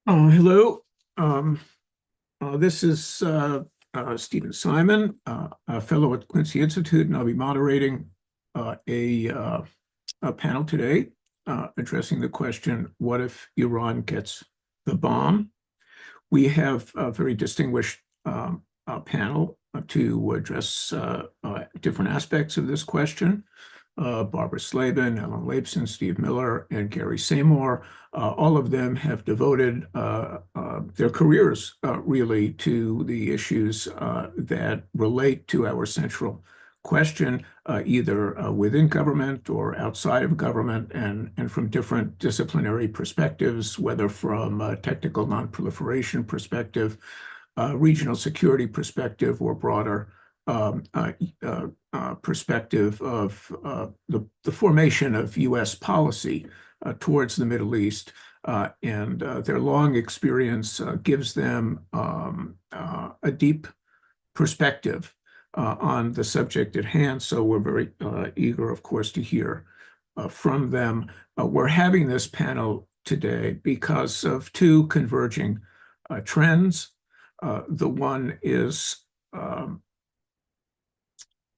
Hello. Um, this is Stephen Simon, a fellow at Quincy Institute, and I'll be moderating a panel today addressing the question, what if Iran gets the bomb? We have a very distinguished panel to address different aspects of this question. Barbara Slavin, Ellen Leibson, Steve Miller, and Gary Seymour. All of them have devoted their careers really to the issues that relate to our central question, either within government or outside of government, and from different disciplinary perspectives, whether from a technical nonproliferation perspective, regional security perspective, or broader um, uh, perspective of the formation of U.S. policy towards the Middle East. And their long experience gives them a deep perspective on the subject at hand. So we're very eager, of course, to hear from them. We're having this panel today because of two converging trends. The one is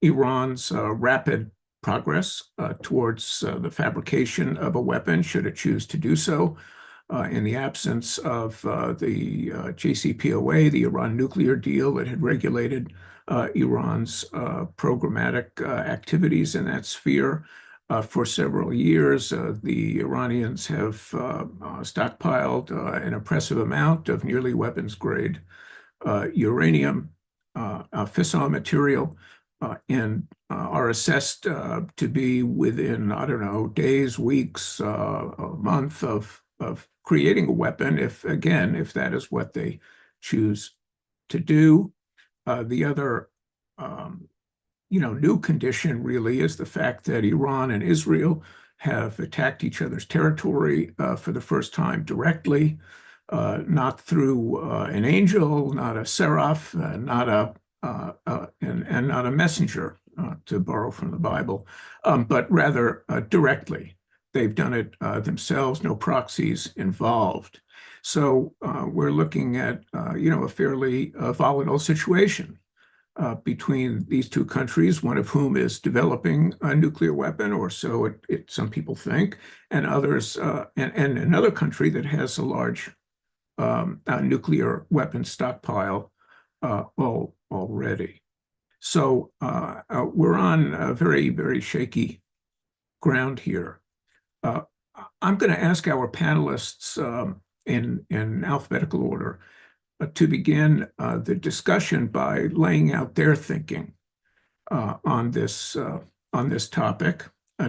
Iran's rapid progress towards the fabrication of a weapon, should it choose to do so, in the absence of the JCPOA, the Iran nuclear deal that had regulated Iran's programmatic activities in that sphere. For several years, the Iranians have stockpiled an impressive amount of nearly weapons-grade uranium, fissile material, and are assessed to be within, I don't know, days, weeks, a month of creating a weapon, if that is what they choose to do. The other, new condition really is the fact that Iran and Israel have attacked each other's territory for the first time directly, not through an angel, not a seraph, and not a messenger, to borrow from the Bible, but rather directly. They've done it themselves, no proxies involved. So we're looking at, a fairly volatile situation between these two countries, one of whom is developing a nuclear weapon, or so some people think, and others, and another country that has a large nuclear weapon stockpile already. So we're on a very, very shaky ground here. Uh, I'm going to ask our panelists in alphabetical order to begin the discussion by laying out their thinking on this topic,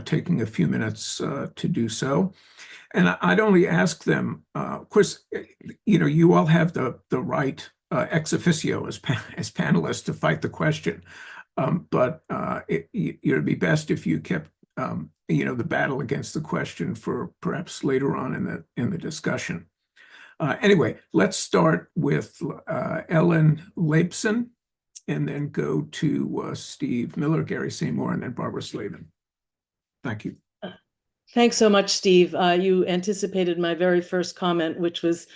taking a few minutes to do so. And I'd only ask them, of course, you all have the right ex officio as panelists to fight the question. But it'd be best if you kept, the battle against the question for perhaps later on in the discussion. Anyway, let's start with Ellen Leibson, and then go to Steve Miller, Gary Seymour, and then Barbara Slavin. Thank you. Thanks so much, Steve. You anticipated my very first comment, which was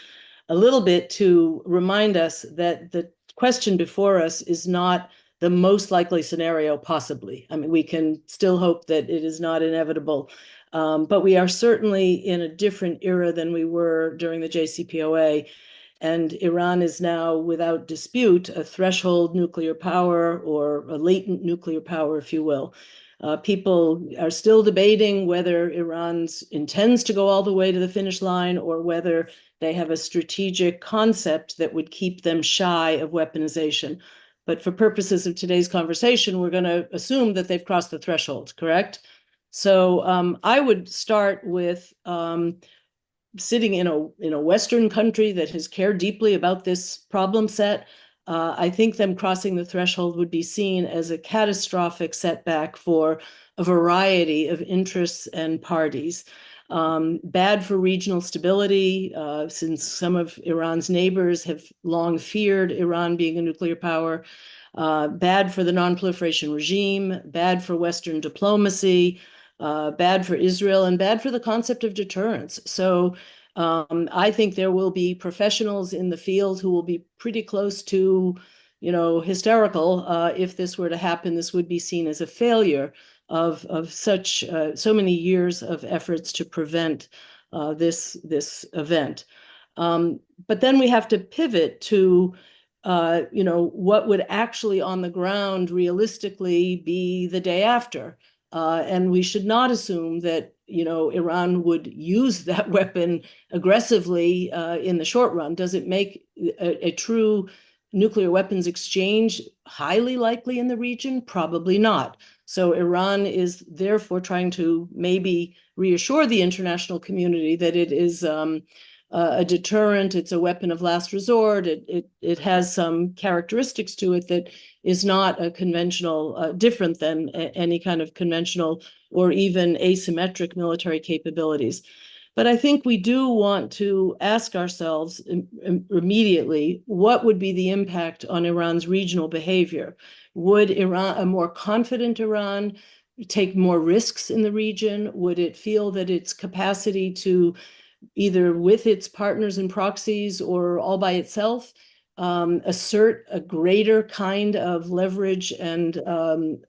a little bit to remind us that the question before us is not the most likely scenario possibly. I mean, we can still hope that it is not inevitable, but we are certainly in a different era than we were during the JCPOA. And Iran is now, without dispute, a threshold nuclear power, or a latent nuclear power, if you will. People are still debating whether Iran intends to go all the way to the finish line, or whether they have a strategic concept that would keep them shy of weaponization. But for purposes of today's conversation, we're going to assume that they've crossed the threshold, correct? So I would start with sitting in a Western country that has cared deeply about this problem set. I think them crossing the threshold would be seen as a catastrophic setback for a variety of interests and parties. Bad for regional stability, since some of Iran's neighbors have long feared Iran being a nuclear power. Bad for the non-proliferation regime, bad for Western diplomacy, bad for Israel, and bad for the concept of deterrence. So I think there will be professionals in the field who will be pretty close to, hysterical. If this were to happen, this would be seen as a failure of so many years of efforts to prevent this event. But then we have to pivot to what would actually on the ground realistically be the day after. And we should not assume that Iran would use that weapon aggressively in the short run. Does it make a true nuclear weapons exchange highly likely in the region? Probably not. So Iran is therefore trying to maybe reassure the international community that it is a deterrent. It's a weapon of last resort. It has some characteristics to it that is not a conventional, different than any kind of conventional or even asymmetric military capabilities. But I think we do want to ask ourselves immediately, what would be the impact on Iran's regional behavior? Would a more confident Iran take more risks in the region? Would it feel that its capacity to, either with its partners and proxies or all by itself, assert a greater kind of leverage and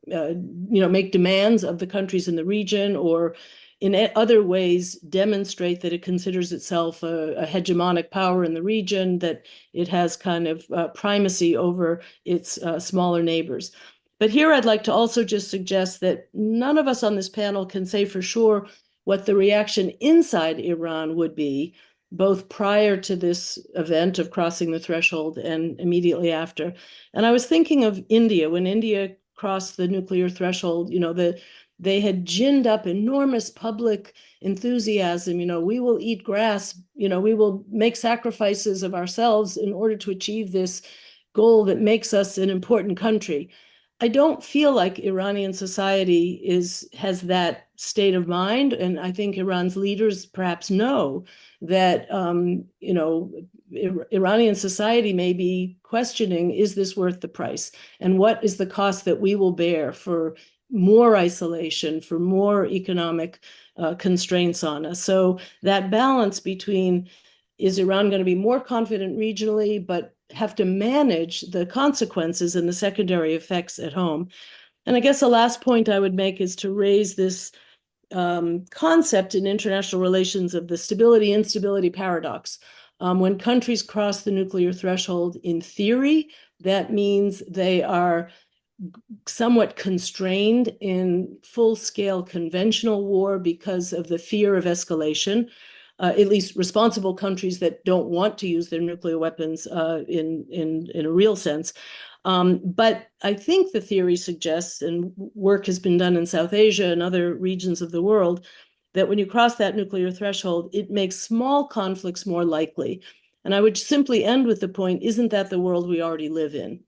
make demands of the countries in the region, or in other ways demonstrate that it considers itself a hegemonic power in the region, that it has kind of primacy over its smaller neighbors. But here I'd like to also just suggest that none of us on this panel can say for sure what the reaction inside Iran would be, both prior to this event of crossing the threshold and immediately after. And I was thinking of India. When India crossed the nuclear threshold, they had ginned up enormous public enthusiasm. We will eat grass, we will make sacrifices of ourselves in order to achieve this goal that makes us an important country. I don't feel like Iranian society has that state of mind, and I think Iran's leaders perhaps know that Iranian society may be questioning, is this worth the price? And what is the cost that we will bear for more isolation, for more economic constraints on us? So that balance between, is Iran going to be more confident regionally, but have to manage the consequences and the secondary effects at home? And I guess the last point I would make is to raise this concept in international relations of the stability-instability paradox. When countries cross the nuclear threshold, in theory, that means they are somewhat constrained in full-scale conventional war because of the fear of escalation. At least responsible countries that don't want to use their nuclear weapons in a real sense. But I think the theory suggests, and work has been done in South Asia and other regions of the world, that when you cross that nuclear threshold, it makes small conflicts more likely. And I would simply end with the point, isn't that the world we already live in?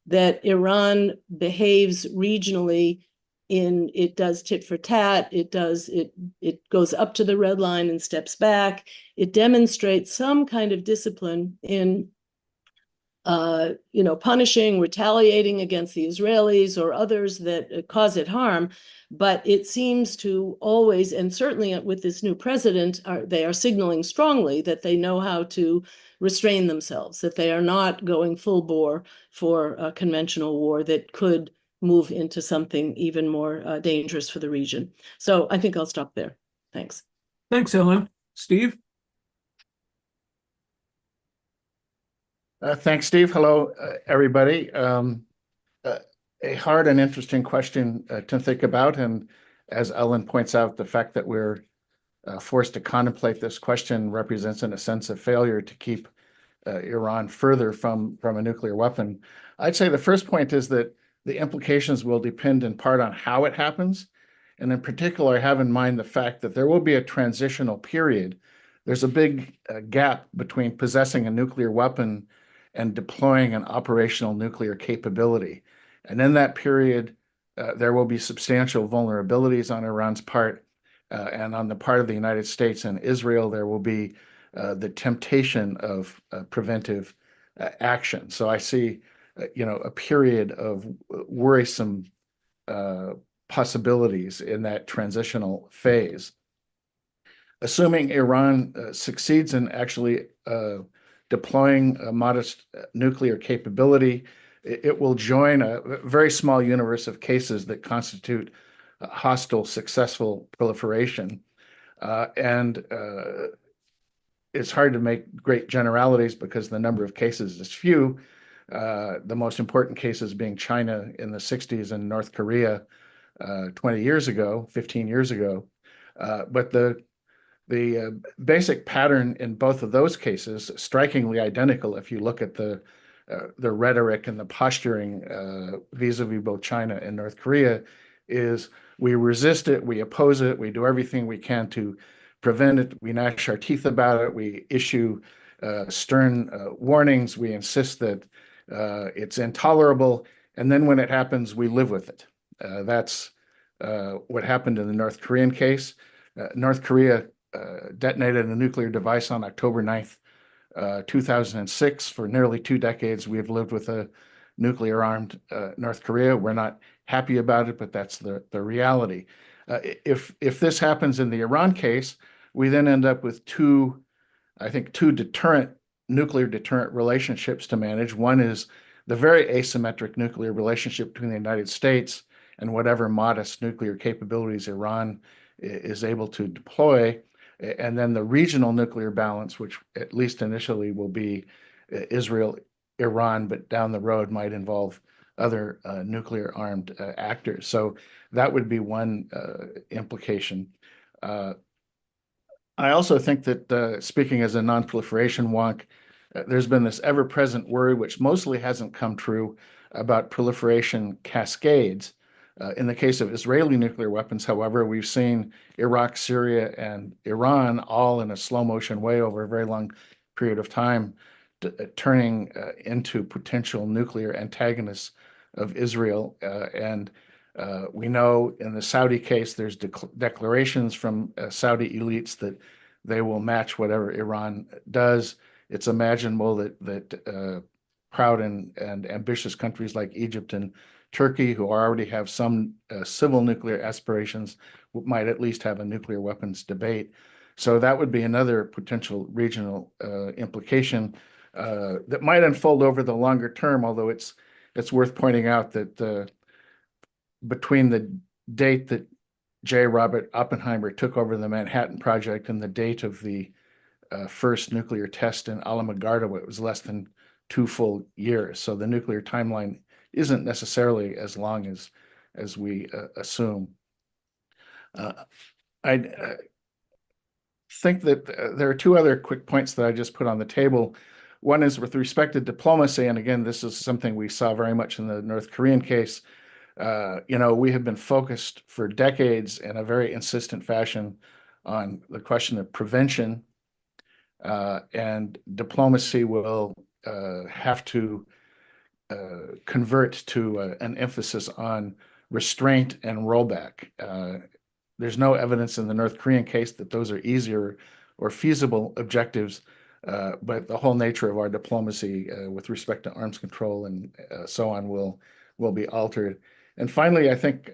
That Iran behaves regionally it does tit for tat, it goes up to the red line and steps back. It demonstrates some kind of discipline in punishing, retaliating against the Israelis or others that cause it harm. But it seems to always, and certainly with this new president, they are signaling strongly that they know how to restrain themselves, that they are not going full bore for a conventional war that could move into something even more dangerous for the region. So I think I'll stop there. Thanks. Thanks, Ellen. Steve? Thanks, Steve. Hello, everybody. A hard and interesting question to think about. And as Ellen points out, the fact that we're forced to contemplate this question represents, in a sense, a failure to keep Iran further from a nuclear weapon. I'd say the first point is that the implications will depend in part on how it happens. And in particular, I have in mind the fact that there will be a transitional period. There's a big gap between possessing a nuclear weapon and deploying an operational nuclear capability. And in that period, there will be substantial vulnerabilities on Iran's part. And on the part of the United States and Israel, there will be the temptation of preventive action. So I see, a period of worrisome possibilities in that transitional phase. assuming Iran succeeds in actually deploying a modest nuclear capability, it will join a very small universe of cases that constitute hostile successful proliferation. And it's hard to make great generalities because the number of cases is few. The most important cases being China in the 60s and North Korea 20 years ago, 15 years ago. But the basic pattern in both of those cases, strikingly identical if you look at the rhetoric and the posturing vis-a-vis both China and North Korea, is we resist it, we oppose it, we do everything we can to prevent it, we gnash our teeth about it, we issue stern warnings, we insist that it's intolerable, and then when it happens, we live with it. That's what happened in the North Korean case. North Korea detonated a nuclear device on October 9th, 2006. For nearly 2 decades, we have lived with a nuclear-armed North Korea. We're not happy about it, but that's the reality. If this happens in the Iran case, we then end up with two nuclear deterrent relationships to manage. One is the very asymmetric nuclear relationship between the United States and whatever modest nuclear capabilities Iran is able to deploy, and then the regional nuclear balance, which at least initially will be Israel, Iran, but down the road might involve other nuclear armed actors. So that would be one implication. I also think that speaking as a non-proliferation wonk, there's been this ever-present worry, which mostly hasn't come true, about proliferation cascades. In the case of Israeli nuclear weapons, however, we've seen Iraq, Syria, and Iran all in a slow motion way over a very long period of time, turning into potential nuclear antagonists of Israel. And we know in the Saudi case, there's declarations from Saudi elites that they will match whatever Iran does. It's imaginable that proud and ambitious countries like Egypt and Turkey, who already have some civil nuclear aspirations, might at least have a nuclear weapons debate. So that would be another potential regional implication that might unfold over the longer term, although it's worth pointing out that between the date that J. Robert Oppenheimer took over the Manhattan Project and the date of the first nuclear test in Alamogordo, it was less than 2 full years. So the nuclear timeline isn't necessarily as long as we assume. I think that there are 2 other quick points that I just put on the table. One is with respect to diplomacy, and again, this is something we saw very much in the North Korean case. We have been focused for decades in a very insistent fashion on the question of prevention, and diplomacy will have to convert to an emphasis on restraint and rollback. There's no evidence in the North Korean case that those are easier or feasible objectives, but the whole nature of our diplomacy with respect to arms control and so on will be altered. And finally, I think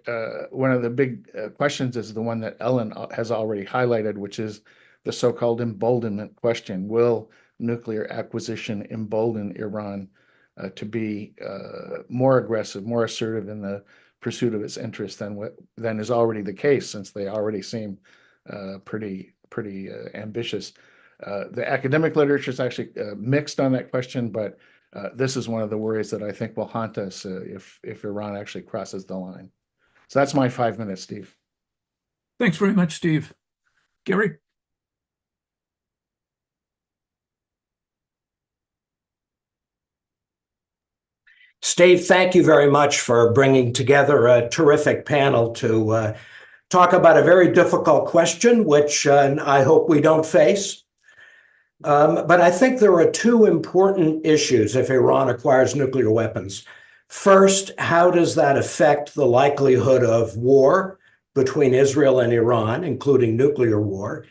one of the big questions is the one that Ellen has already highlighted, which is the so-called emboldenment question. Will nuclear acquisition embolden Iran to be more aggressive, more assertive in the pursuit of its interests than is already the case, since they already seem pretty ambitious? The academic literature is actually mixed on that question, but this is one of the worries that I think will haunt us if Iran actually crosses the line. So that's my 5 minutes, Steve. Thanks very much, Steve. Gary? Steve, thank you very much for bringing together a terrific panel to talk about a very difficult question, which I hope we don't face. But I think there are 2 important issues if Iran acquires nuclear weapons. First, how does that affect the likelihood of war between Israel and Iran, including nuclear war?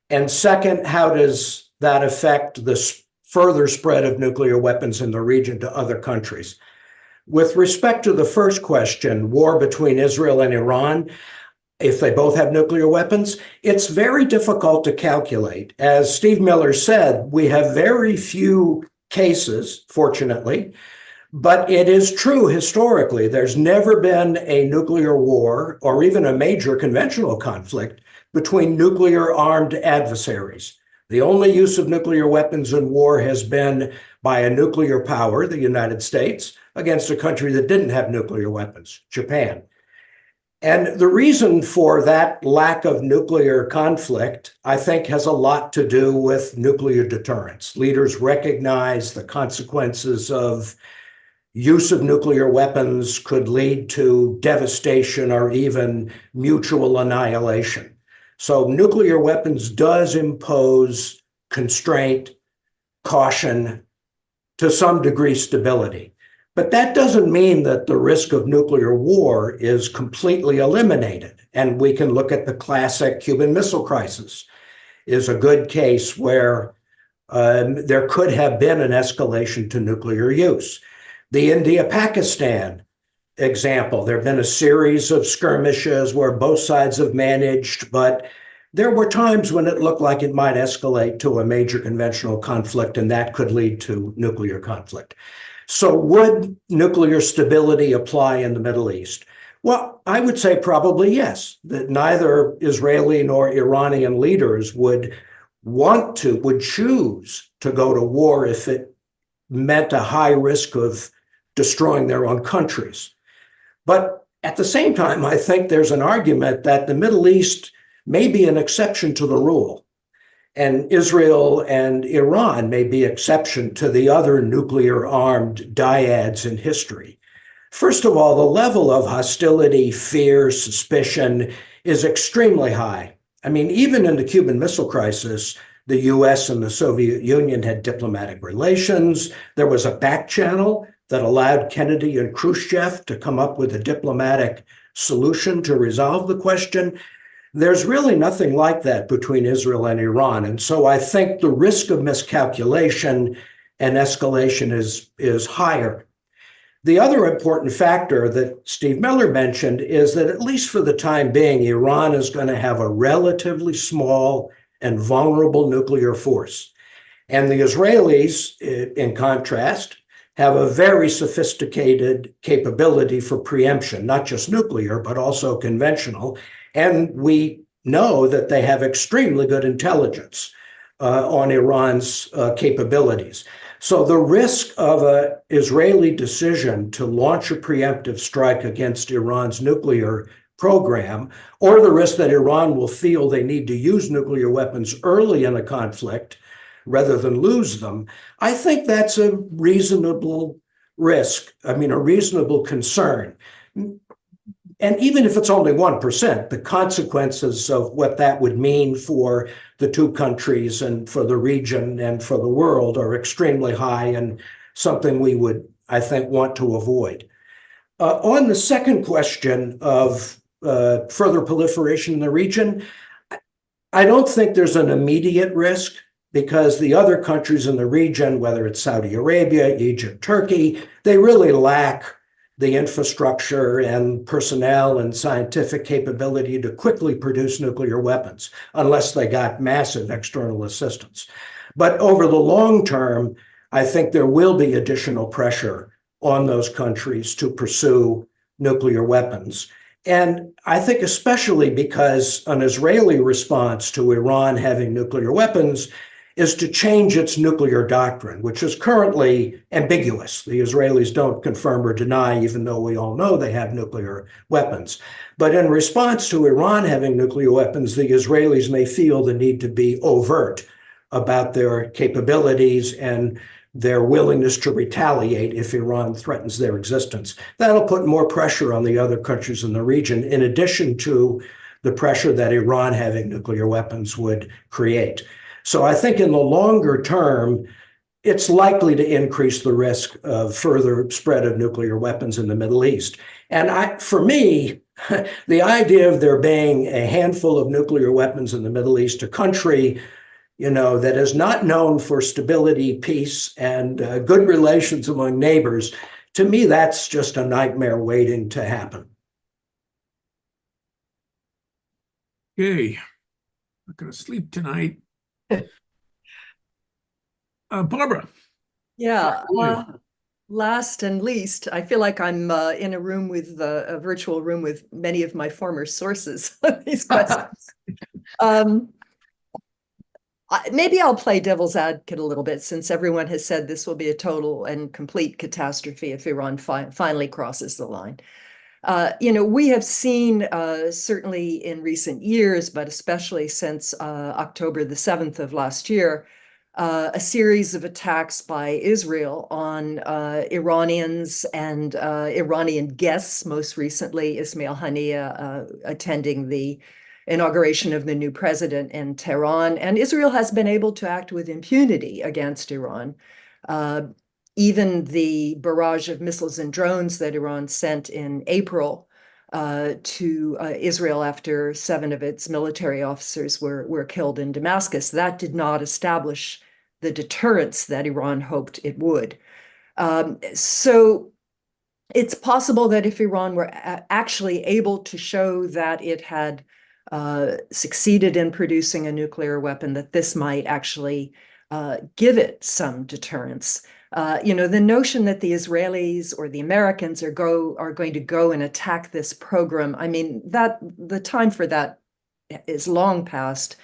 And second, how does that affect the further spread of nuclear weapons in the region to other countries? With respect to the first question, war between Israel and Iran, if they both have nuclear weapons? It's very difficult to calculate. As Steve Miller said, we have very few cases, fortunately, but it is true historically. There's never been a nuclear war or even a major conventional conflict between nuclear-armed adversaries. The only use of nuclear weapons in war has been by a nuclear power, the United States, against a country that didn't have nuclear weapons, Japan. And the reason for that lack of nuclear conflict, I think, has a lot to do with nuclear deterrence. Leaders recognize the consequences of use of nuclear weapons could lead to devastation or even mutual annihilation. So nuclear weapons does impose constraint, caution, to some degree stability. But that doesn't mean that the risk of nuclear war is completely eliminated. And we can look at the classic Cuban Missile Crisis is a good case where there could have been an escalation to nuclear use. The India-Pakistan example, there have been a series of skirmishes where both sides have managed, but there were times when it looked like it might escalate to a major conventional conflict, and that could lead to nuclear conflict. So would nuclear stability apply in the Middle East? Well, I would say probably yes, that neither Israeli nor Iranian leaders would choose to go to war if it meant a high risk of destroying their own countries. But at the same time, I think there's an argument that the Middle East may be an exception to the rule. And Israel and Iran may be exception to the other nuclear-armed dyads in history. First of all, the level of hostility, fear, suspicion is extremely high. I mean, even in the Cuban Missile Crisis, the US and the Soviet Union had diplomatic relations. There was a back channel that allowed Kennedy and Khrushchev to come up with a diplomatic solution to resolve the question. There's really nothing like that between Israel and Iran. And so I think the risk of miscalculation and escalation is higher. The other important factor that Steve Miller mentioned is that at least for the time being, Iran is going to have a relatively small and vulnerable nuclear force. And the Israelis, in contrast, have a very sophisticated capability for preemption, not just nuclear, but also conventional. And we know that they have extremely good intelligence on Iran's capabilities. So the risk of an Israeli decision to launch a preemptive strike against Iran's nuclear program, or the risk that Iran will feel they need to use nuclear weapons early in a conflict rather than lose them, I think that's a reasonable risk. I mean, a reasonable concern. And even if it's only 1%, the consequences of what that would mean for the two countries and for the region and for the world are extremely high and something we would, I think, want to avoid. On the second question of further proliferation in the region, I don't think there's an immediate risk because the other countries in the region, whether it's Saudi Arabia, Egypt, Turkey, they really lack the infrastructure and personnel and scientific capability to quickly produce nuclear weapons, unless they got massive external assistance. But over the long term, I think there will be additional pressure on those countries to pursue nuclear weapons. And I think especially because an Israeli response to Iran having nuclear weapons is to change its nuclear doctrine, which is currently ambiguous. The Israelis don't confirm or deny, even though we all know they have nuclear weapons. But in response to Iran having nuclear weapons, the Israelis may feel the need to be overt about their capabilities and their willingness to retaliate if Iran threatens their existence. That'll put more pressure on the other countries in the region, in addition to the pressure that Iran having nuclear weapons would create. So I think in the longer term, it's likely to increase the risk of further spread of nuclear weapons in the Middle East. And for me, the idea of there being a handful of nuclear weapons in the Middle East, a country, that is not known for stability, peace, and good relations among neighbors, to me, that's just a nightmare waiting to happen. Okay, not gonna sleep tonight. Barbara, Yeah, you. last and least, I feel like I'm in a room with a virtual room with many of my former sources on these questions. Maybe I'll play devil's advocate a little bit, since everyone has said this will be a total and complete catastrophe if Iran finally crosses the line. We have seen, certainly in recent years, but especially since October the 7th of last year, a series of attacks by Israel on Iranians and Iranian guests, most recently Ismail Haniyeh attending the inauguration of the new president in Tehran. And Israel has been able to act with impunity against Iran. Even the barrage of missiles and drones that Iran sent in April to Israel after 7 of its military officers were killed in Damascus, that did not establish the deterrence that Iran hoped it would. So it's possible that if Iran were actually able to show that it had succeeded in producing a nuclear weapon, that this might actually give it some deterrence. The notion that the Israelis or the Americans are going to go and attack this program, I mean, that the time for that is long past.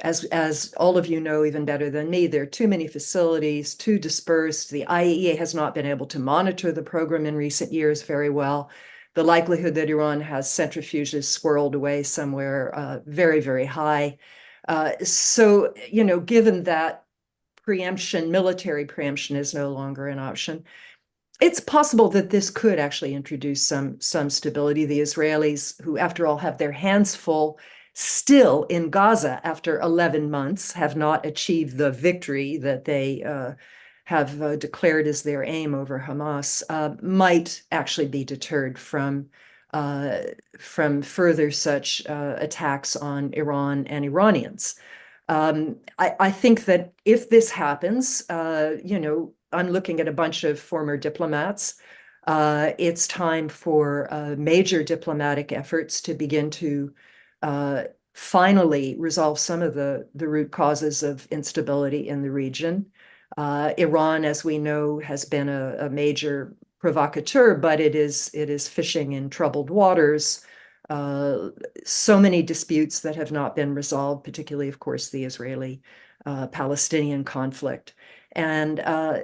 As all of you know even better than me, there are too many facilities, too dispersed. The IAEA has not been able to monitor the program in recent years very well. The likelihood that Iran has centrifuges squirreled away somewhere very, very high. So, given that military preemption is no longer an option, it's possible that this could actually introduce some stability. The Israelis, who after all have their hands full still in Gaza after 11 months, have not achieved the victory that they have declared as their aim over Hamas, might actually be deterred from further such attacks on Iran and Iranians. I think that if this happens, I'm looking at a bunch of former diplomats. It's time for major diplomatic efforts to begin to finally resolve some of the root causes of instability in the region. Iran, as we know, has been a major provocateur, but it is fishing in troubled waters. So many disputes that have not been resolved, particularly, of course, the Israeli-Palestinian conflict. And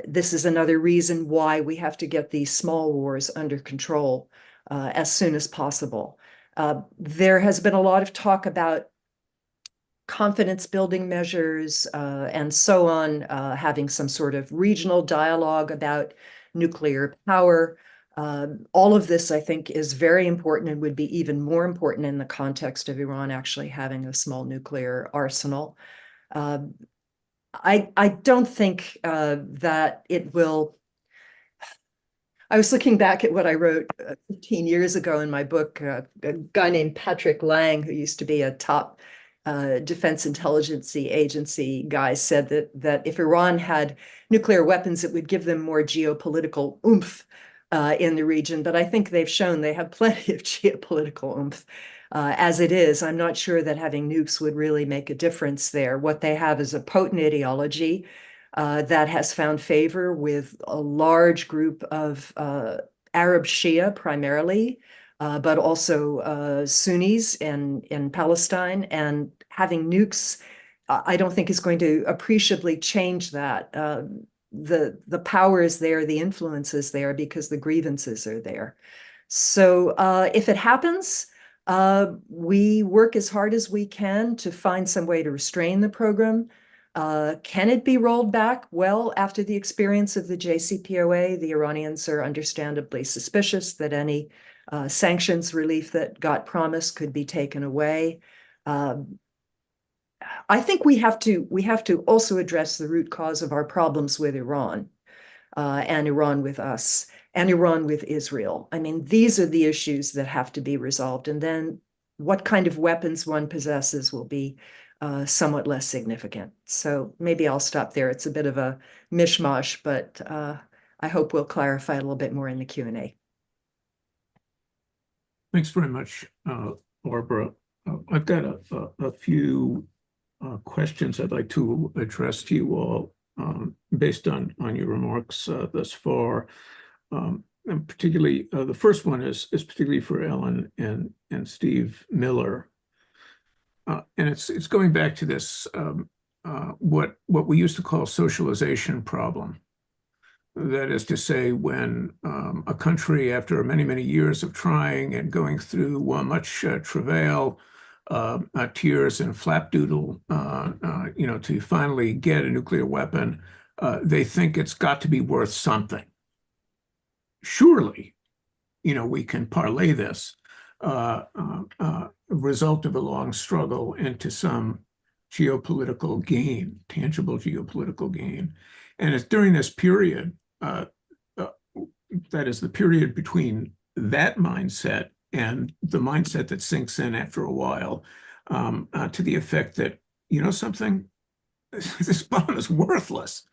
this is another reason why we have to get these small wars under control as soon as possible. There has been a lot of talk about confidence building measures and so on, having some sort of regional dialogue about nuclear power. All of this, I think, is very important and would be even more important in the context of Iran actually having a small nuclear arsenal. I don't think that it will. I was looking back at what I wrote 15 years ago in my book. A guy named Patrick Lang, who used to be a top Defense Intelligence Agency guy, said that if Iran had nuclear weapons, it would give them more geopolitical oomph in the region. But I think they've shown they have plenty of geopolitical oomph. As it is, I'm not sure that having nukes would really make a difference there. What they have is a potent ideology that has found favor with a large group of Arab Shia primarily, but also Sunnis in Palestine. And having nukes, I don't think is going to appreciably change that. The power is there, the influence is there because the grievances are there. So if it happens, we work as hard as we can to find some way to restrain the program. Can it be rolled back? Well, after the experience of the JCPOA, the Iranians are understandably suspicious that any sanctions relief that got promised could be taken away. I think we have to also address the root cause of our problems with Iran, and Iran with us, and Iran with Israel. I mean, these are the issues that have to be resolved. And then what kind of weapons one possesses will be somewhat less significant. So maybe I'll stop there. It's a bit of a mishmash, but I hope we'll clarify a little bit more in the Q&A. Thanks very much, Barbara. I've got a few questions I'd like to address to you all based on your remarks thus far. And particularly, the first one is particularly for Ellen and Steve Miller. And it's going back to this, what we used to call socialization problem. That is to say, when a country, after many, many years of trying and going through much travail, tears and flapdoodle, to finally get a nuclear weapon, they think it's got to be worth something. Surely, we can parlay this result of a long struggle into some geopolitical gain, tangible geopolitical gain. And it's during this period, that is the period between that mindset and the mindset that sinks in after a while, to the effect that, something, this bomb is worthless.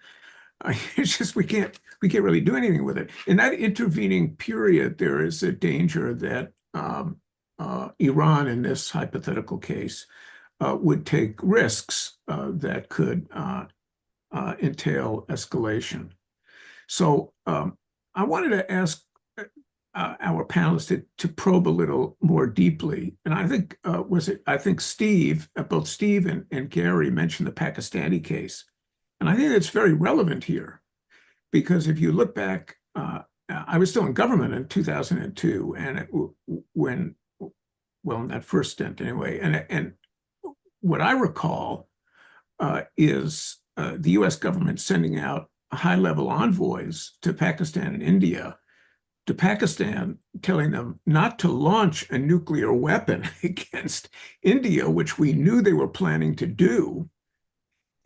It's just we can't really do anything with it. In that intervening period, there is a danger that Iran, in this hypothetical case, would take risks that could entail escalation. So I wanted to ask our panelists to probe a little more deeply. And I think Steve, both Steve and Gary mentioned the Pakistani case. And I think that's very relevant here, because if you look back, I was still in government in 2002, and in that first stint anyway. And what I recall is the U.S. government sending out high-level envoys to Pakistan and India, to Pakistan, telling them not to launch a nuclear weapon against India, which we knew they were planning to do,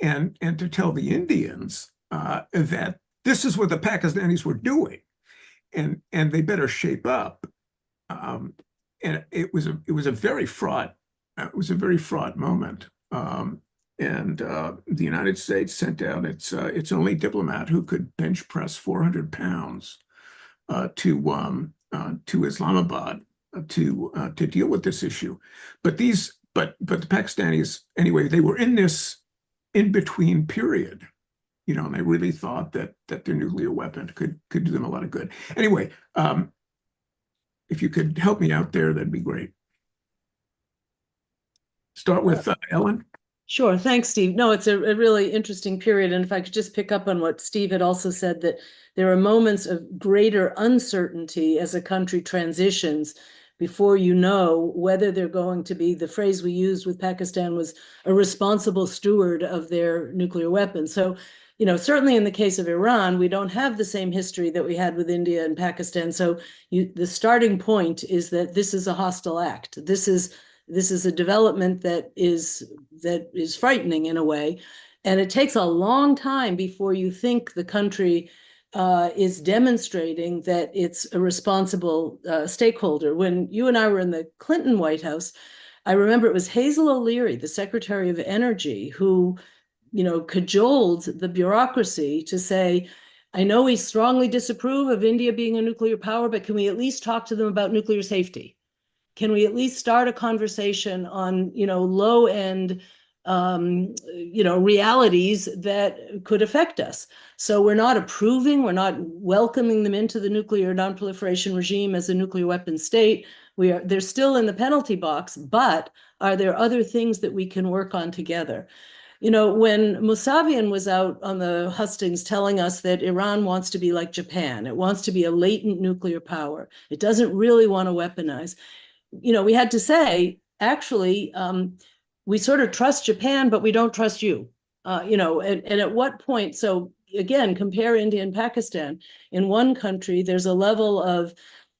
and to tell the Indians that this is what the Pakistanis were doing, and they better shape up. And it was a very fraught moment. And the United States sent out its only diplomat who could bench press 400 pounds to Islamabad to deal with this issue. But the Pakistanis, anyway, they were in this in-between period, and they really thought that their nuclear weapon could do them a lot of good. Anyway, if you could help me out there, that'd be great. Start with Ellen. Sure. Thanks, Steve. No, it's a really interesting period. And if I could just pick up on what Steve had also said, that there are moments of greater uncertainty as a country transitions before you know whether they're going to be, the phrase we used with Pakistan was a responsible steward of their nuclear weapons. So, certainly in the case of Iran, we don't have the same history that we had with India and Pakistan. So the starting point is that this is a hostile act. This is a development that is frightening in a way. And it takes a long time before you think the country is demonstrating that it's a responsible stakeholder. When you and I were in the Clinton White House, I remember it was Hazel O'Leary, the Secretary of Energy, who, cajoled the bureaucracy to say, I know we strongly disapprove of India being a nuclear power, but can we at least talk to them about nuclear safety? Can we at least start a conversation on, low-end, realities that could affect us? So we're not approving, we're not welcoming them into the nuclear nonproliferation regime as a nuclear weapon state. They're still in the penalty box, but are there other things that we can work on together? When Mousavian was out on the hustings telling us that Iran wants to be like Japan, it wants to be a latent nuclear power, it doesn't really want to weaponize, we had to say, actually, we sort of trust Japan, but we don't trust you, and at what point? So again, compare India and Pakistan. In one country, there's a level of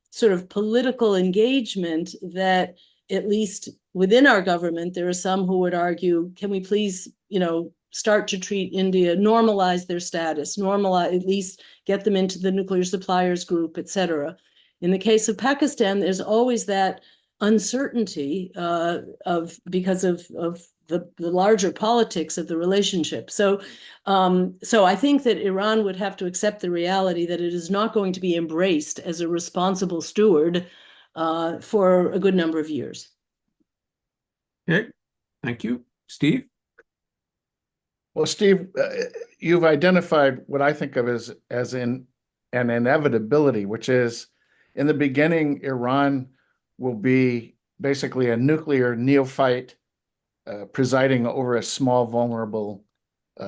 sort of political engagement that, at least within our government, there are some who would argue, can we please, start to treat India, normalize their status, at least get them into the nuclear suppliers group, et cetera. In the case of Pakistan, there's always that uncertainty because of the larger politics of the relationship. So I think that Iran would have to accept the reality that it is not going to be embraced as a responsible steward for a good number of years. Okay, thank you. Steve? Well, Steve, you've identified what I think of as an inevitability, which is in the beginning, Iran will be basically a nuclear neophyte presiding over a small, vulnerable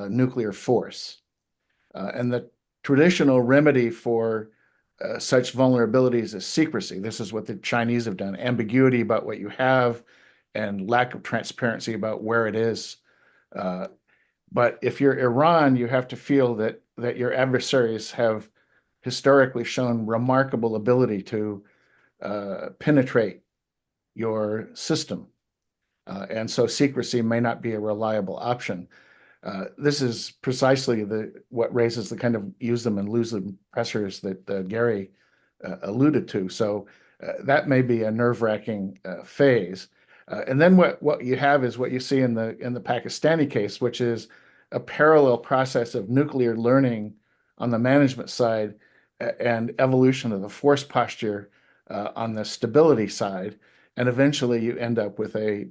nuclear force. And the traditional remedy for such vulnerabilities is secrecy. This is what the Chinese have done, ambiguity about what you have and lack of transparency about where it is. But if you're Iran, you have to feel that your adversaries have historically shown remarkable ability to penetrate your system. And so secrecy may not be a reliable option. This is precisely what raises the kind of use them and lose them pressures that Gary alluded to. So that may be a nerve-wracking phase. And then what you have is what you see in the Pakistani case, which is a parallel process of nuclear learning on the management side and evolution of the force posture on the stability side. And eventually you end up with a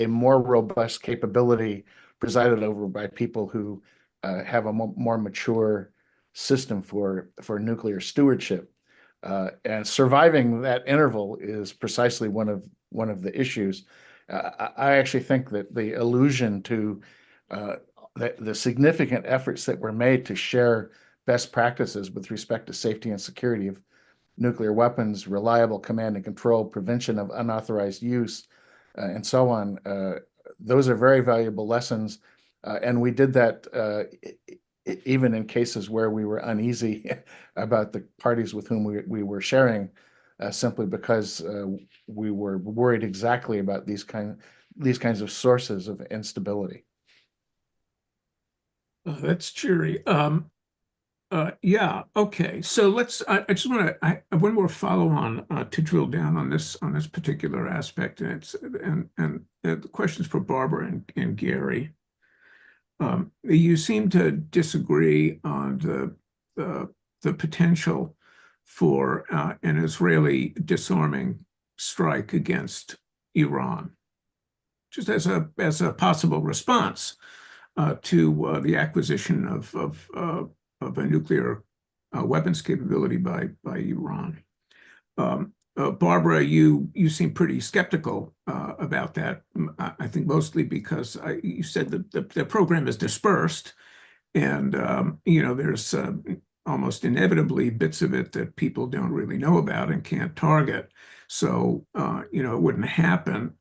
more robust capability presided over by people who have a more mature system for nuclear stewardship. And surviving that interval is precisely one of the issues. I actually think that the allusion to the significant efforts that were made to share best practices with respect to safety and security of nuclear weapons, reliable command and control, prevention of unauthorized use, and so on. Those are very valuable lessons. And we did that even in cases where we were uneasy about the parties with whom we were sharing, simply because we were worried exactly about these kinds of sources of instability. That's cheery. Yeah, okay. So I just want to, I have one more follow on to drill down on this particular aspect. And the questions for Barbara and Gary. You seem to disagree on the potential for an Israeli disarming strike against Iran, just as a possible response to the acquisition of a nuclear weapons capability by Iran. Barbara, you seem pretty skeptical about that. I think mostly because you said that the program is dispersed, and there's almost inevitably bits of it that people don't really know about and can't target. So it wouldn't happen.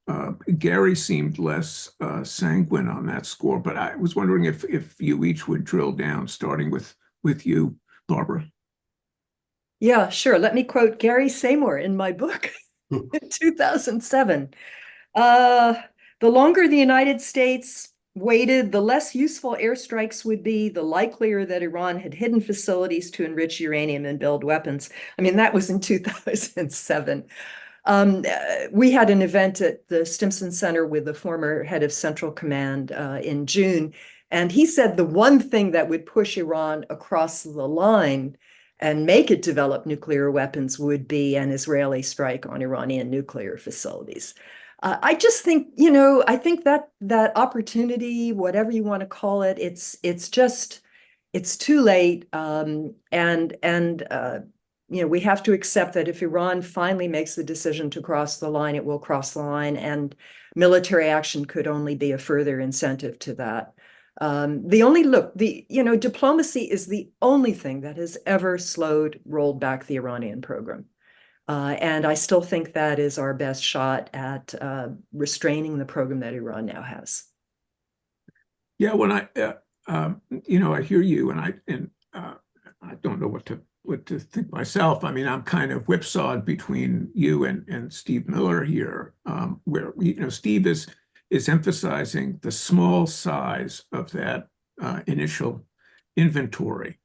Gary seemed less sanguine on that score, but I was wondering if you each would drill down, starting with you, Barbara. Yeah, sure. Let me quote Gary Seymour in my book in 2007. The longer the United States waited, the less useful airstrikes would be, the likelier that Iran had hidden facilities to enrich uranium and build weapons. I mean, that was in 2007. We had an event at the Stimson Center with the former head of Central Command in June, and he said the one thing that would push Iran across the line and make it develop nuclear weapons would be an Israeli strike on Iranian nuclear facilities. I just think, I think that opportunity, whatever you want to call it, it's too late. We have to accept that if Iran finally makes the decision to cross the line, it will cross the line, and military action could only be a further incentive to that. Diplomacy is the only thing that has ever rolled back the Iranian program. And I still think that is our best shot at restraining the program that Iran now has. Yeah, when I hear you, and I don't know what to think myself. I mean, I'm kind of whipsawed between you and Steve Miller here, where Steve is emphasizing the small size of that initial inventory,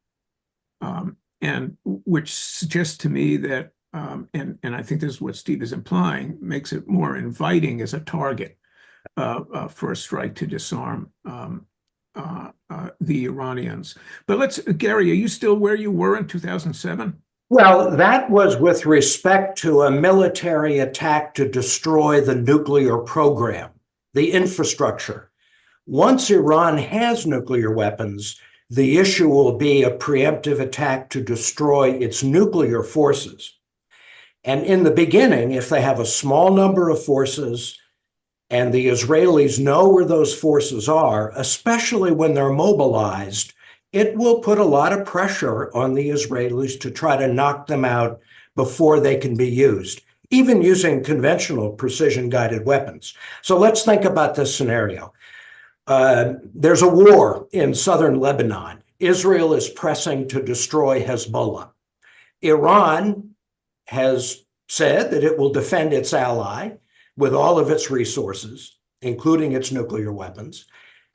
and which suggests to me that, and I think this is what Steve is implying, makes it more inviting as a target for a strike to disarm the Iranians. But Gary, are you still where you were in 2007? Well, that was with respect to a military attack to destroy the nuclear program. the infrastructure. Once Iran has nuclear weapons, the issue will be a preemptive attack to destroy its nuclear forces. And in the beginning, if they have a small number of forces and the Israelis know where those forces are, especially when they're mobilized, it will put a lot of pressure on the Israelis to try to knock them out before they can be used, even using conventional precision-guided weapons. So let's think about this scenario. There's a war in southern Lebanon. Israel is pressing to destroy Hezbollah. Iran has said that it will defend its ally with all of its resources, including its nuclear weapons.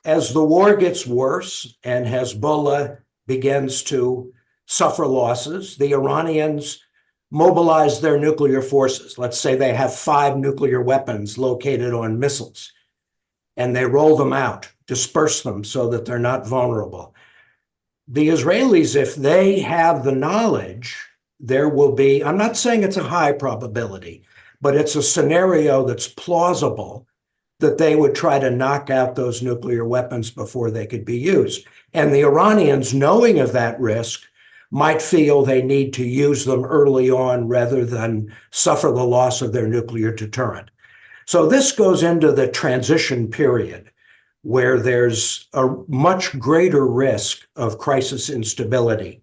As the war gets worse and Hezbollah begins to suffer losses, the Iranians mobilize their nuclear forces. Let's say they have 5 nuclear weapons located on missiles, and they roll them out, disperse them so that they're not vulnerable. The Israelis, if they have the knowledge, there will be, I'm not saying it's a high probability, but it's a scenario that's plausible that they would try to knock out those nuclear weapons before they could be used. And the Iranians, knowing of that risk, might feel they need to use them early on rather than suffer the loss of their nuclear deterrent. So this goes into the transition period where there's a much greater risk of crisis instability.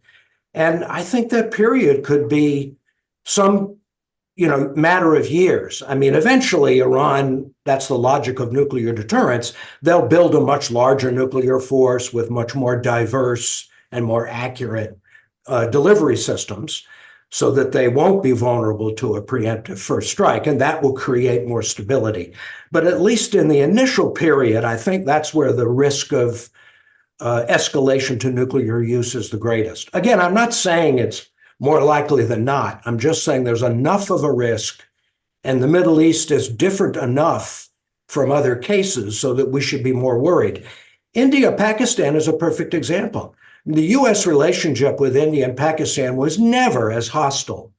And I think that period could be some, matter of years. I mean, eventually Iran, that's the logic of nuclear deterrence, they'll build a much larger nuclear force with much more diverse and more accurate delivery systems so that they won't be vulnerable to a preemptive first strike, and that will create more stability. But at least in the initial period, I think that's where the risk of escalation to nuclear use is the greatest. Again, I'm not saying it's more likely than not. I'm just saying there's enough of a risk, and the Middle East is different enough from other cases so that we should be more worried. India, Pakistan is a perfect example. The U.S. relationship with India and Pakistan was never as hostile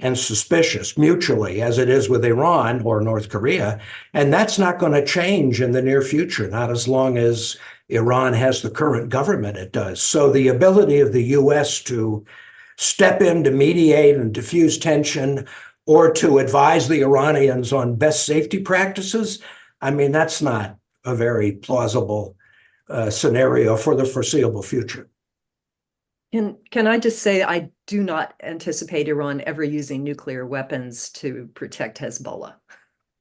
and suspicious mutually as it is with Iran or North Korea. And that's not going to change in the near future, not as long as Iran has the current government it does. So the ability of the U.S. to step in to mediate and diffuse tension or to advise the Iranians on best safety practices, I mean, that's not a very plausible scenario for the foreseeable future. Can I just say, I do not anticipate Iran ever using nuclear weapons to protect Hezbollah.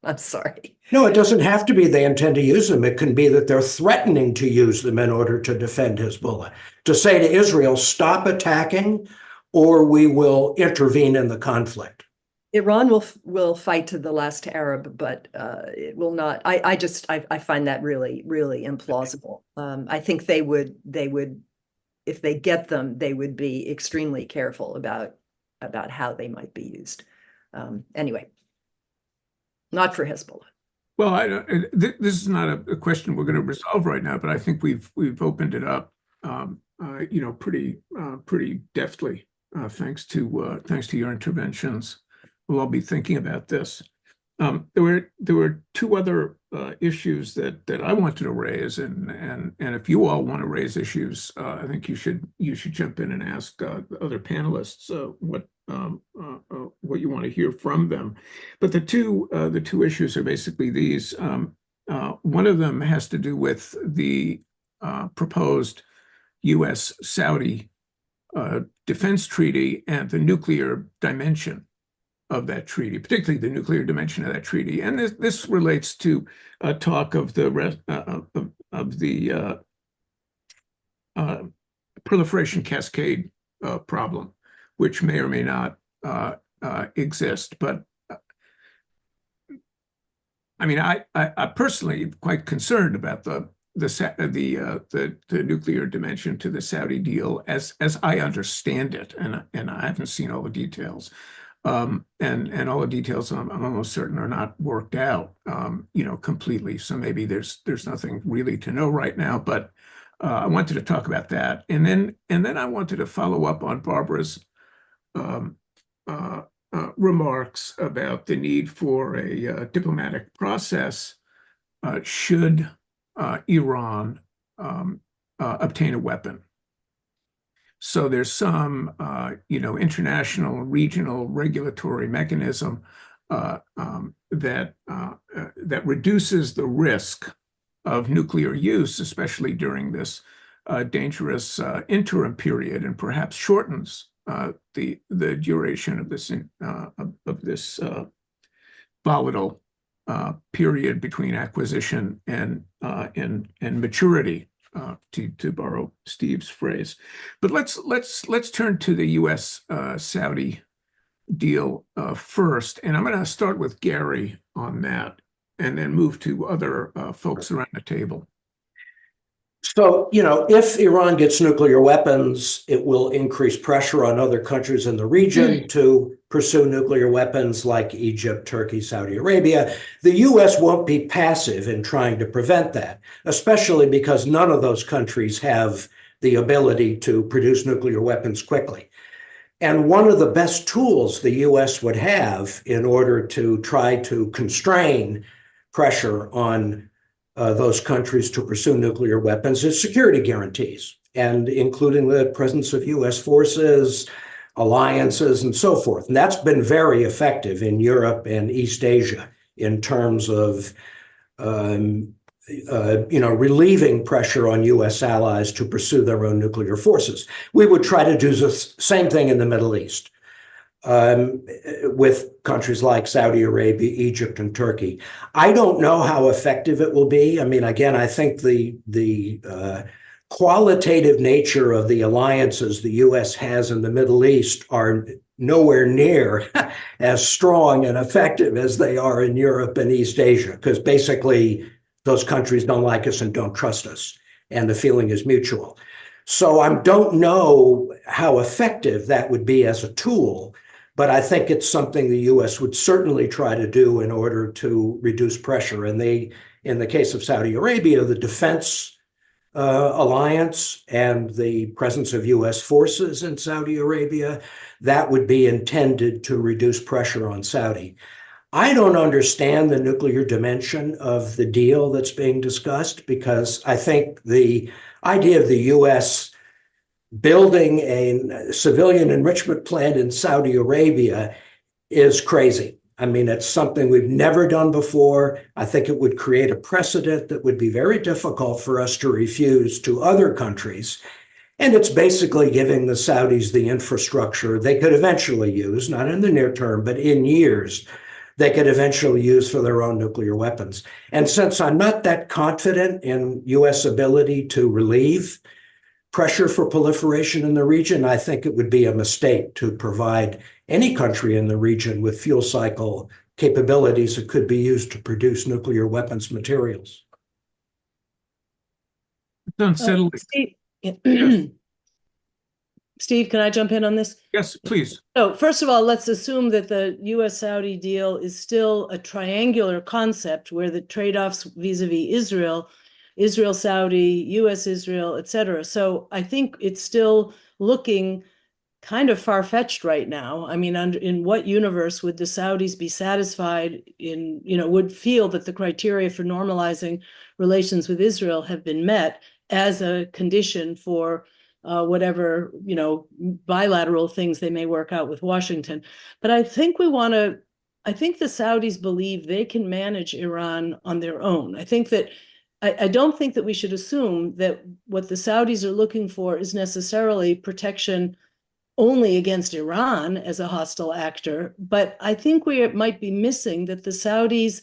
I'm sorry. No, it doesn't have to be they intend to use them. It can be that they're threatening to use them in order to defend Hezbollah. To say to Israel, stop attacking, or we will intervene in the conflict. Iran will fight to the last Arab, but it will not. I find that really, really implausible. I think they would, if they get them, they would be extremely careful about how they might be used. Anyway, not for Hezbollah. Well, this is not a question we're going to resolve right now, but I think we've opened it up, pretty deftly, thanks to your interventions. We'll all be thinking about this. There were 2 other issues that I wanted to raise, and if you all want to raise issues, I think you should jump in and ask the other panelists what you want to hear from them. But the two issues are basically these. One of them has to do with the proposed U.S.-Saudi defense treaty and the nuclear dimension of that treaty, particularly the nuclear dimension of that treaty. And this relates to talk of the proliferation cascade problem, which may or may not exist. But I mean, I personally am quite concerned about the nuclear dimension to the Saudi deal as I understand it, and I haven't seen all the details. And all the details I'm almost certain are not worked out, completely. So maybe there's nothing really to know right now. But I wanted to talk about that, and then I wanted to follow up on Barbara's remarks about the need for a diplomatic process should Iran obtain a weapon. So there's some, international, regional regulatory mechanism that reduces the risk of nuclear use, especially during this dangerous interim period, and perhaps shortens the duration of this volatile period between acquisition and maturity, to borrow Steve's phrase. But let's turn to the U.S. Saudi deal first, and I'm going to start with Gary on that, and then move to other folks around the table. So, if Iran gets nuclear weapons, it will increase pressure on other countries in the region to pursue nuclear weapons like Egypt, Turkey, Saudi Arabia. The U.S. won't be passive in trying to prevent that, especially because none of those countries have the ability to produce nuclear weapons quickly. And one of the best tools the U.S. would have in order to try to constrain pressure on those countries to pursue nuclear weapons is security guarantees, and including the presence of U.S. forces, alliances, and so forth. And that's been very effective in Europe and East Asia in terms of relieving pressure on U.S. allies to pursue their own nuclear forces. We would try to do the same thing in the Middle East. With countries like Saudi Arabia, Egypt, and Turkey. I don't know how effective it will be. I mean, again, I think the qualitative nature of the alliances the U.S. has in the Middle East are nowhere near as strong and effective as they are in Europe and East Asia, because basically those countries don't like us and don't trust us, and the feeling is mutual. So I don't know how effective that would be as a tool, but I think it's something the U.S. would certainly try to do in order to reduce pressure. And in the case of Saudi Arabia, the defense alliance and the presence of U.S. forces in Saudi Arabia, that would be intended to reduce pressure on Saudi. I don't understand the nuclear dimension of the deal that's being discussed, because I think the idea of the U.S. building a civilian enrichment plant in Saudi Arabia is crazy. I mean, it's something we've never done before. I think it would create a precedent that would be very difficult for us to refuse to other countries. And it's basically giving the Saudis the infrastructure they could eventually use, not in the near term, but in years, they could eventually use for their own nuclear weapons. And since I'm not that confident in U.S. ability to relieve pressure for proliferation in the region, I think it would be a mistake to provide any country in the region with fuel cycle capabilities that could be used to produce nuclear weapons materials. Unsettling. Steve, can I jump in on this? Yes, please. So first of all, let's assume that the U.S.-Saudi deal is still a triangular concept where the trade-offs vis-a-vis Israel, Saudi, U.S., Israel, et cetera. So I think it's still looking kind of far-fetched right now. I mean, in what universe would the Saudis be satisfied in, would feel that the criteria for normalizing relations with Israel have been met as a condition for whatever, bilateral things they may work out with Washington. But I think the Saudis believe they can manage Iran on their own. I don't think that we should assume that what the Saudis are looking for is necessarily protection only against Iran as a hostile actor, but I think we might be missing that the Saudis,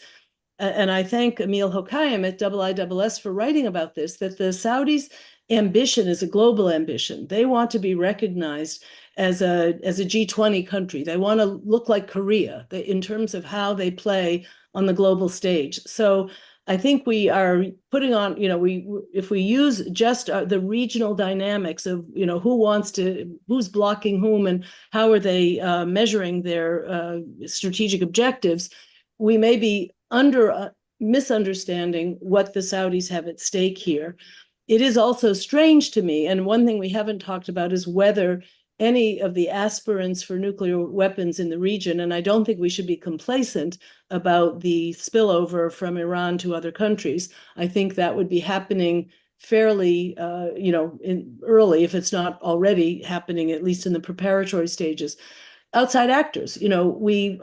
and I thank Emil Hokaim at IISS for writing about this, that the Saudis' ambition is a global ambition. They want to be recognized as a G20 country. They want to look like Korea in terms of how they play on the global stage. So I think we are putting on, if we use just the regional dynamics of, who's blocking whom and how are they measuring their strategic objectives, we may be misunderstanding what the Saudis have at stake here. It is also strange to me, and one thing we haven't talked about is whether any of the aspirants for nuclear weapons in the region, and I don't think we should be complacent about the spillover from Iran to other countries. I think that would be happening fairly, early, if it's not already happening, at least in the preparatory stages. Outside actors, we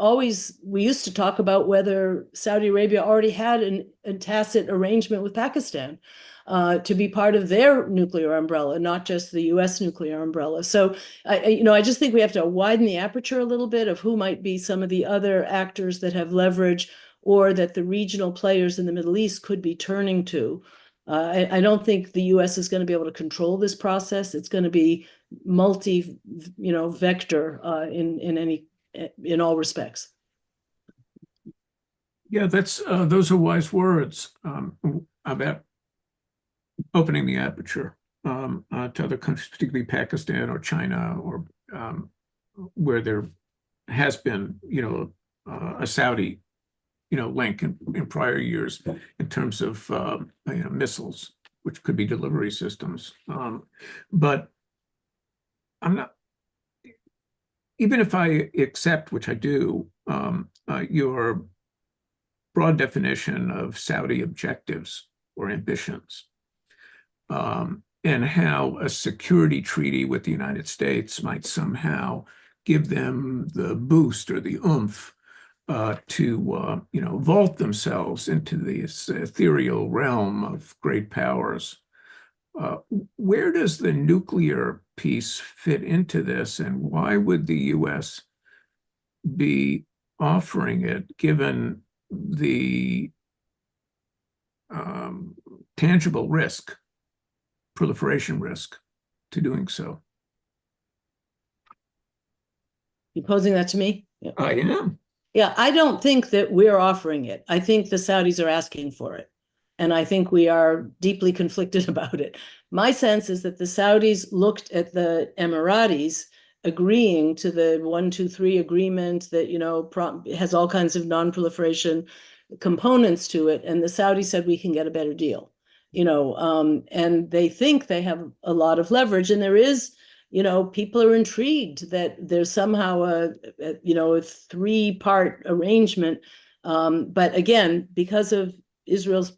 used to talk about whether Saudi Arabia already had a tacit arrangement with Pakistan to be part of their nuclear umbrella, not just the US nuclear umbrella. So, I just think we have to widen the aperture a little bit of who might be some of the other actors that have leverage or that the regional players in the Middle East could be turning to. I don't think the US is going to be able to control this process. It's going to be vector in all respects. Yeah, those are wise words about opening the aperture to other countries, particularly Pakistan or China, or where there has been, a Saudi, link in prior years in terms of, missiles, which could be delivery systems. But I'm not, even if I accept, which I do, your broad definition of Saudi objectives or ambitions, and how a security treaty with the United States might somehow give them the boost or the oomph to vault themselves into this ethereal realm of great powers. Where does the nuclear piece fit into this, and why would the U.S. be offering it, given the tangible risk, proliferation risk, to doing so? You posing that to me? Yeah. I am. Yeah, I don't think that we're offering it. I think the Saudis are asking for it. And I think we are deeply conflicted about it. My sense is that the Saudis looked at the Emiratis agreeing to the 123 agreement that, has all kinds of non-proliferation components to it. And the Saudis said, we can get a better deal, and they think they have a lot of leverage. And there is, people are intrigued that there's somehow a three-part arrangement. But again, because of Israel's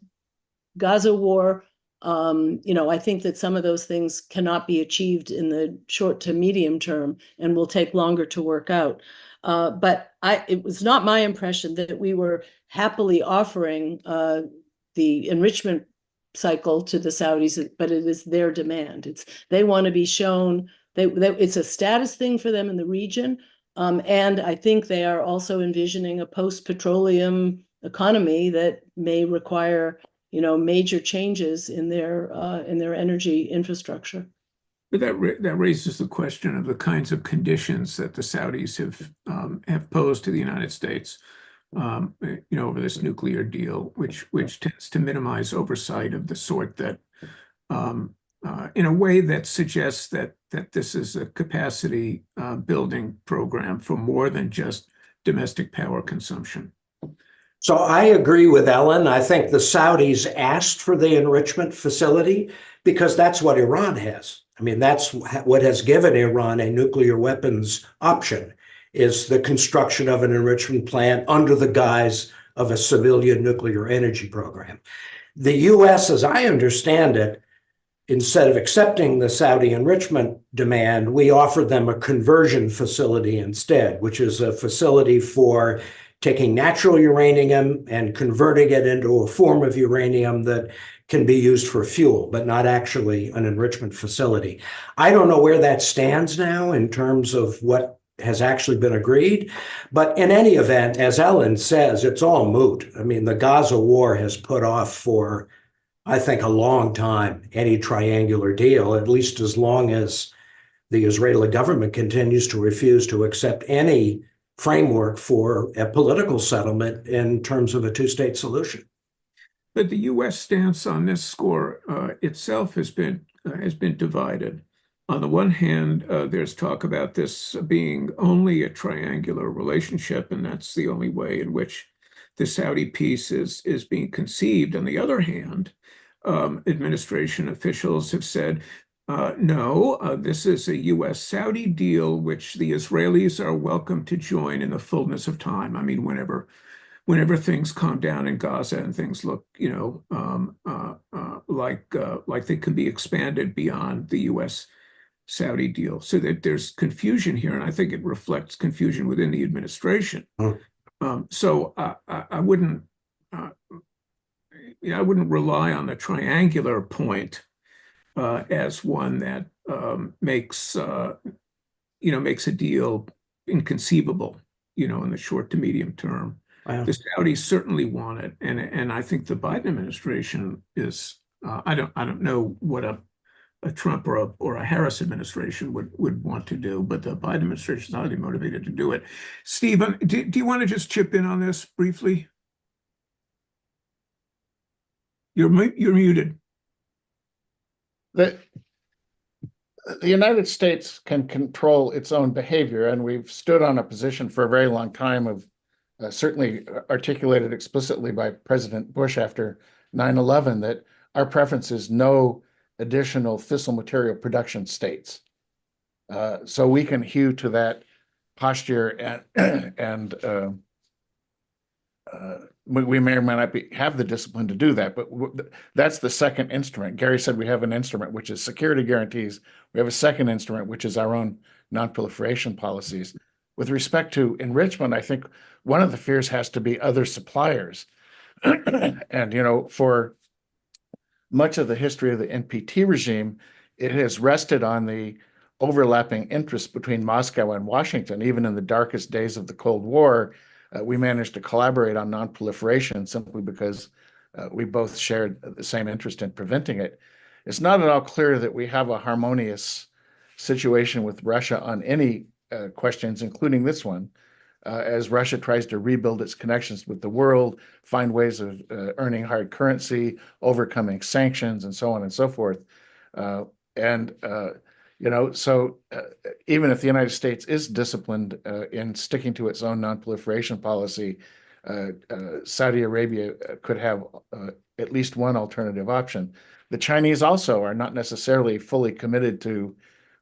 Gaza war, I think that some of those things cannot be achieved in the short to medium term and will take longer to work out. But it was not my impression that we were happily offering the enrichment cycle to the Saudis, but it is their demand. They want to be shown it's a status thing for them in the region. And I think they are also envisioning a post-petroleum economy that may require major changes in their energy infrastructure. But that raises the question of the kinds of conditions that the Saudis have posed to the United States, over this nuclear deal, which tends to minimize oversight of the sort that, in a way that suggests that this is a capacity building program for more than just domestic power consumption. So I agree with Ellen. I think the Saudis asked for the enrichment facility because that's what Iran has. I mean, that's what has given Iran a nuclear weapons option, is the construction of an enrichment plant under the guise of a civilian nuclear energy program. The U.S., as I understand it, instead of accepting the Saudi enrichment demand, we offered them a conversion facility instead, which is a facility for taking natural uranium and converting it into a form of uranium that can be used for fuel, but not actually an enrichment facility. I don't know where that stands now in terms of what has actually been agreed, but in any event, as Ellen says, it's all moot. I mean, the Gaza war has put off for, I think, a long time any triangular deal, at least as long as the Israeli government continues to refuse to accept any framework for a political settlement in terms of a two-state solution. But the U.S. stance on this score itself has been divided. On the one hand, there's talk about this being only a triangular relationship, and that's the only way in which the Saudi peace is being conceived. On the other hand, administration officials have said No, this is a U.S.-Saudi deal, which the Israelis are welcome to join in the fullness of time. I mean, whenever things calm down in Gaza and things look, like they can be expanded beyond the U.S.-Saudi deal. So that there's confusion here, and I think it reflects confusion within the administration. So I wouldn't, I wouldn't rely on the triangular point as one that makes a deal inconceivable, in the short to medium term. Wow. The Saudis certainly want it, and I think the Biden administration is. I don't know what a Trump or a Harris administration would want to do, but the Biden administration is highly motivated to do it. Stephen, do you want to just chip in on this briefly? You're muted. The United States can control its own behavior, and we've stood on a position for a very long time of certainly articulated explicitly by President Bush after 9/11 that our preference is no additional fissile material production states. So we can hew to that posture, and we may or may not have the discipline to do that, but that's the second instrument. Gary said we have an instrument, which is security guarantees. We have a second instrument, which is our own non-proliferation policies. With respect to enrichment, I think one of the fears has to be other suppliers. And, for much of the history of the NPT regime, it has rested on the overlapping interests between Moscow and Washington. Even in the darkest days of the Cold War, we managed to collaborate on non-proliferation simply because we both shared the same interest in preventing it. It's not at all clear that we have a harmonious situation with Russia on any questions, including this one, as Russia tries to rebuild its connections with the world, find ways of earning hard currency, overcoming sanctions, and so on and so forth. So even if the United States is disciplined in sticking to its own non-proliferation policy, Saudi Arabia could have at least one alternative option. The Chinese also are not necessarily fully committed to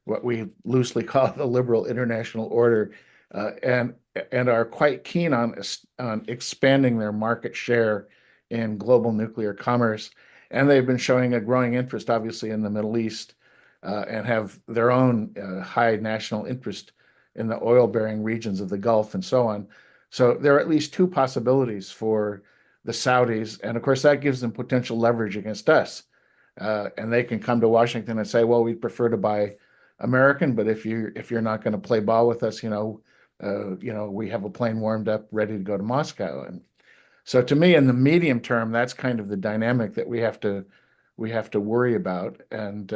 what we loosely call the liberal international order, and are quite keen on expanding their market share in global nuclear commerce. And they've been showing a growing interest, obviously, in the Middle East, and have their own high national interest in the oil-bearing regions of the Gulf and so on. So there are at least two possibilities for the Saudis, and of course that gives them potential leverage against us. And they can come to Washington and say, "Well, we'd prefer to buy American, but if you're not going to play ball with us, we have a plane warmed up, ready to go to Moscow." And so, to me, in the medium term, that's kind of the dynamic that we have to worry about. And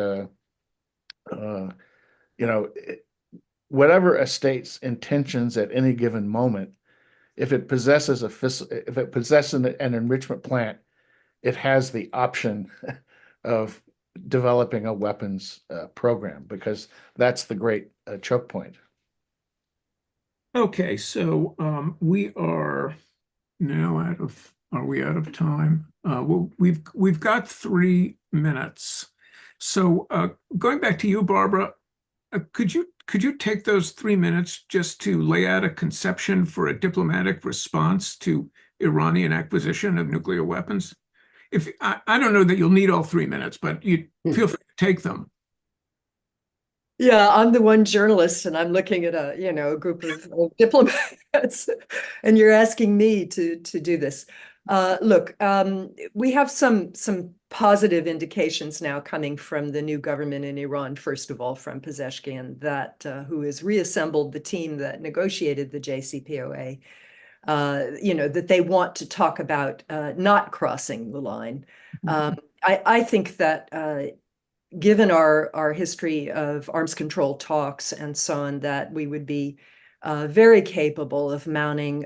whatever a state's intentions at any given moment, if it possesses an enrichment plant, it has the option of developing a weapons program, because that's the great choke point. Okay, so we are now are we out of time? Well, we've got 3 minutes. So going back to you, Barbara, could you take those 3 minutes just to lay out a conception for a diplomatic response to Iranian acquisition of nuclear weapons? If I don't know that you'll need all 3 minutes, but you feel free to take them. Yeah, I'm the one journalist, and I'm looking at a group of diplomats, and you're asking me to do this. Look, we have some positive indications now coming from the new government in Iran. First of all, from Pezeshkian, who has reassembled the team that negotiated the JCPOA. That they want to talk about not crossing the line. I think that given our history of arms control talks and so on, that we would be very capable of mounting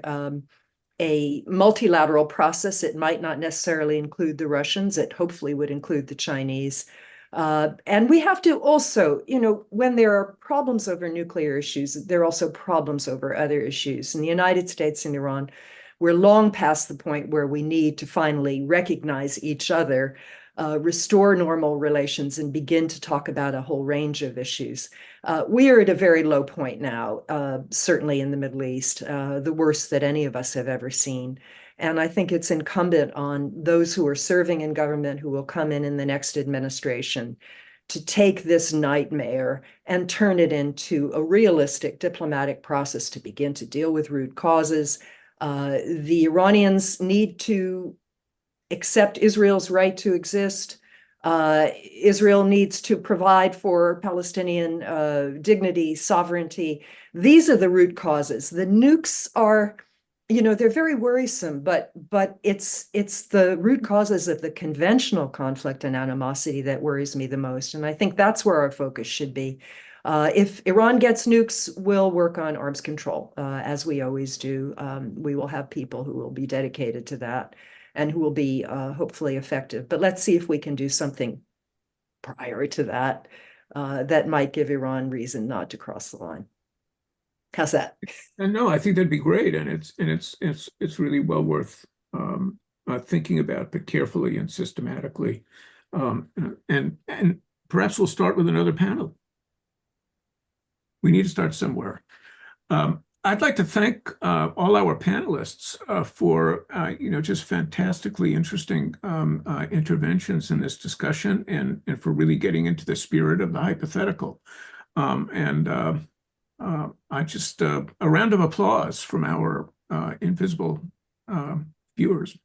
a multilateral process. It might not necessarily include the Russians. It hopefully would include the Chinese. And we have to also, when there are problems over nuclear issues, there are also problems over other issues. In the United States and Iran, we're long past the point where we need to finally recognize each other. restore normal relations, and begin to talk about a whole range of issues. We are at a very low point now, certainly in the Middle East, the worst that any of us have ever seen. And I think it's incumbent on those who are serving in government, who will come in the next administration, to take this nightmare and turn it into a realistic diplomatic process to begin to deal with root causes. The Iranians need to accept Israel's right to exist. Israel needs to provide for Palestinian dignity, sovereignty. These are the root causes. The nukes are, they're very worrisome, but it's the root causes of the conventional conflict and animosity that worries me the most. And I think that's where our focus should be. If Iran gets nukes, we'll work on arms control, as we always do. We will have people who will be dedicated to that and who will be hopefully effective. But let's see if we can do something prior to that that might give Iran reason not to cross the line. How's that? And no, I think that'd be great, and it's really well worth thinking about, but carefully and systematically. And perhaps we'll start with another panel. We need to start somewhere. I'd like to thank all our panelists for just fantastically interesting interventions in this discussion, and for really getting into the spirit of the hypothetical. I just a round of applause from our invisible viewers.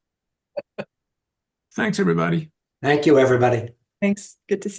Thanks, everybody. Thank you, everybody. Thanks. Good to see you.